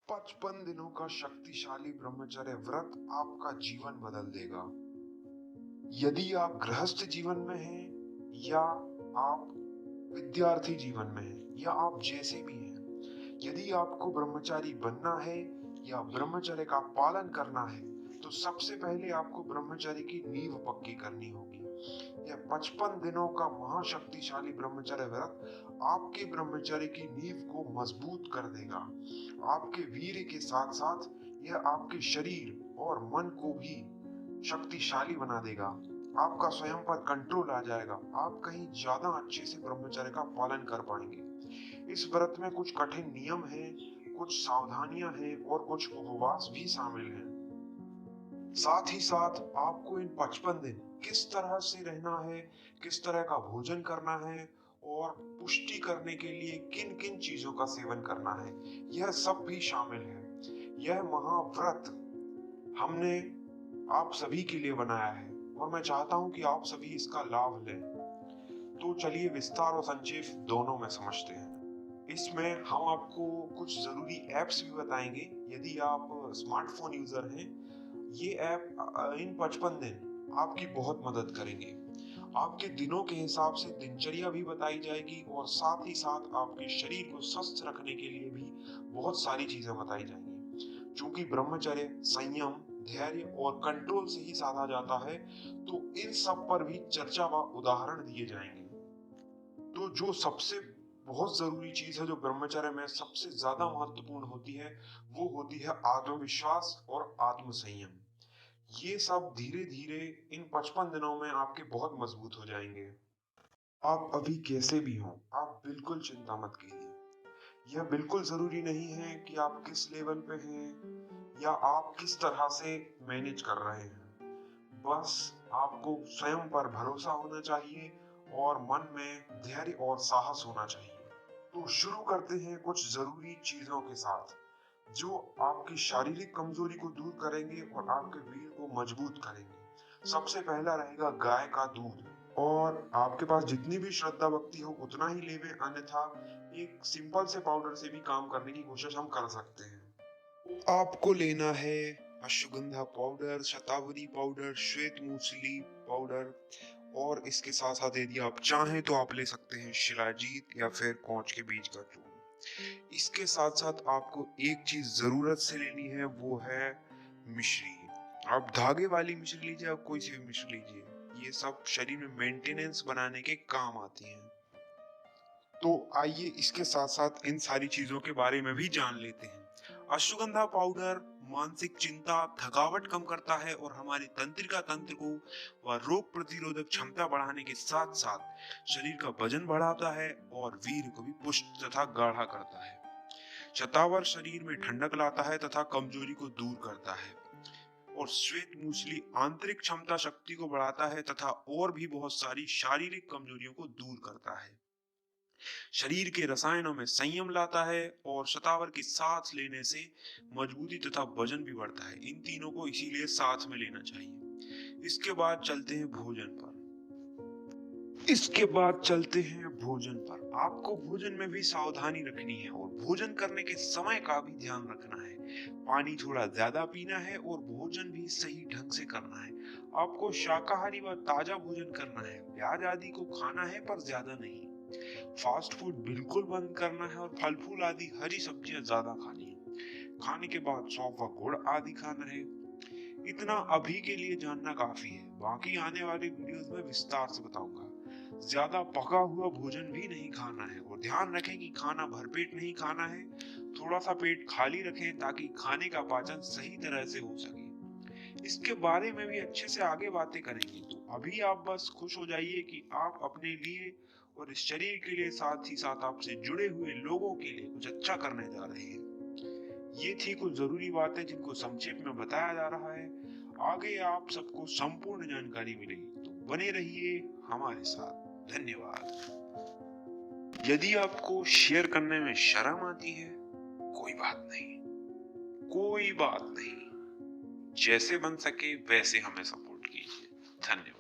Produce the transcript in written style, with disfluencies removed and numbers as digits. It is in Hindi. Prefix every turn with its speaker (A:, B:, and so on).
A: 55 दिनों का शक्तिशाली ब्रह्मचर्य व्रत आपका जीवन बदल देगा। यदि आप गृहस्थ जीवन में हैं या आप विद्यार्थी जीवन में हैं या आप जैसे भी हैं, यदि आपको ब्रह्मचारी बनना है या ब्रह्मचर्य का पालन करना है, तो सबसे पहले आपको ब्रह्मचर्य की नींव पक्की करनी होगी। यह 55 दिनों का महाशक्तिशाली ब्रह्मचर्य व्रत आपके ब्रह्मचर्य की नींव को मजबूत कर देगा। आपके वीर्य के साथ साथ यह आपके शरीर और मन को भी शक्तिशाली बना देगा। आपका स्वयं पर कंट्रोल आ जाएगा। आप कहीं ज्यादा अच्छे से ब्रह्मचर्य का पालन कर पाएंगे। इस व्रत में कुछ कठिन नियम हैं, कुछ सावधानियां हैं और कुछ उपवास भी शामिल हैं। साथ ही साथ आपको इन 55 दिन किस तरह से रहना है, किस तरह का भोजन करना है और पुष्टि करने के लिए किन किन चीजों का सेवन करना है, यह सब भी शामिल है। यह महाव्रत हमने आप सभी के लिए बनाया है और मैं चाहता हूं कि आप सभी इसका लाभ लें। तो चलिए विस्तार और संक्षेप दोनों में समझते हैं। इसमें हम आपको कुछ जरूरी ऐप्स भी बताएंगे। यदि आप स्मार्टफोन यूजर हैं, ये ऐप इन 55 दिन आपकी बहुत मदद करेंगे। आपके दिनों के हिसाब से दिनचर्या भी बताई जाएगी और साथ ही साथ आपके शरीर को स्वस्थ रखने के लिए भी बहुत सारी चीजें बताई जाएंगी। चूंकि ब्रह्मचर्य संयम, धैर्य और कंट्रोल से ही साधा जाता है, तो इन सब पर भी चर्चा व उदाहरण दिए जाएंगे। तो जो सबसे बहुत जरूरी चीज है, जो ब्रह्मचर्य में सबसे ज्यादा महत्वपूर्ण होती है, वो होती है आत्मविश्वास और आत्मसंयम। ये सब धीरे धीरे इन 55 दिनों में आपके बहुत मजबूत हो जाएंगे। आप अभी कैसे भी हों, आप बिल्कुल चिंता मत कीजिए। यह बिल्कुल जरूरी नहीं है कि आप किस लेवल पे हैं या आप किस तरह से मैनेज कर रहे हैं। बस आपको स्वयं पर भरोसा होना चाहिए और मन में धैर्य और साहस होना चाहिए। तो शुरू करते हैं कुछ जरूरी चीजों के साथ, जो आपकी शारीरिक कमजोरी को दूर करेंगे और आपके वीर्य को मजबूत करेंगे। सबसे पहला रहेगा गाय का दूध। और आपके पास जितनी भी श्रद्धा भक्ति हो उतना ही लेवे, अन्यथा एक सिंपल से पाउडर से भी काम करने की कोशिश हम कर सकते हैं। आपको लेना है अश्वगंधा पाउडर, शतावरी पाउडर, श्वेत मूसली पाउडर और इसके साथ साथ यदि आप चाहें तो आप ले सकते हैं शिलाजीत या फिर कौच के बीज का चूर्ण। इसके साथ साथ आपको एक चीज जरूरत से लेनी है, वो है मिश्री। आप धागे वाली मिश्री लीजिए, आप कोई सी भी मिश्री लीजिए, ये सब शरीर में मेंटेनेंस बनाने के काम आती हैं। तो आइए इसके साथ साथ इन सारी चीजों के बारे में भी जान लेते हैं। अश्वगंधा पाउडर मानसिक चिंता, थकावट कम करता है और हमारी तंत्रिका तंत्र को व रोग प्रतिरोधक क्षमता बढ़ाने के साथ साथ शरीर का वजन बढ़ाता है और वीर्य को भी पुष्ट तथा गाढ़ा करता है। शतावर शरीर में ठंडक लाता है तथा कमजोरी को दूर करता है। और श्वेत मूसली आंतरिक क्षमता शक्ति को बढ़ाता है तथा और भी बहुत सारी शारीरिक कमजोरियों को दूर करता है। शरीर के रसायनों में संयम लाता है और शतावर की सांस लेने से मजबूती तथा वजन भी बढ़ता है। इन तीनों को इसीलिए साथ में लेना चाहिए। इसके बाद चलते हैं भोजन पर। आपको भोजन में भी सावधानी रखनी है और भोजन करने के समय का भी ध्यान रखना है। पानी थोड़ा ज्यादा पीना है और भोजन भी सही ढंग से करना है। आपको शाकाहारी व ताजा भोजन करना है। प्याज आदि को खाना है पर ज्यादा नहीं। फास्ट फूड बिल्कुल बंद करना है और फल फूल आदि हरी सब्जियां ज्यादा खानी है। खाने के बाद सौंफ व गुड़ आदि खाना है। इतना अभी के लिए जानना काफी है, बाकी आने वाली वीडियोस में विस्तार से बताऊंगा। ज्यादा पका हुआ भोजन भी नहीं खाना है और ध्यान रखें कि खाना भरपेट नहीं खाना है। थोड़ा सा पेट खाली रखें ताकि खाने का पाचन सही तरह से हो सके। इसके बारे में भी अच्छे से आगे बातें करेंगे। तो अभी आप बस खुश हो जाइए कि आप अपने लिए और इस शरीर के लिए, साथ ही साथ आपसे जुड़े हुए लोगों के लिए कुछ अच्छा करने जा रहे हैं। ये थी कुछ जरूरी बातें जिनको संक्षेप में बताया जा रहा है। आगे आप सबको संपूर्ण जानकारी मिलेगी, तो बने रहिए हमारे साथ। धन्यवाद। यदि आपको शेयर करने में शर्म आती है, कोई बात नहीं, कोई बात नहीं। जैसे बन सके वैसे हमें सपोर्ट कीजिए। धन्यवाद।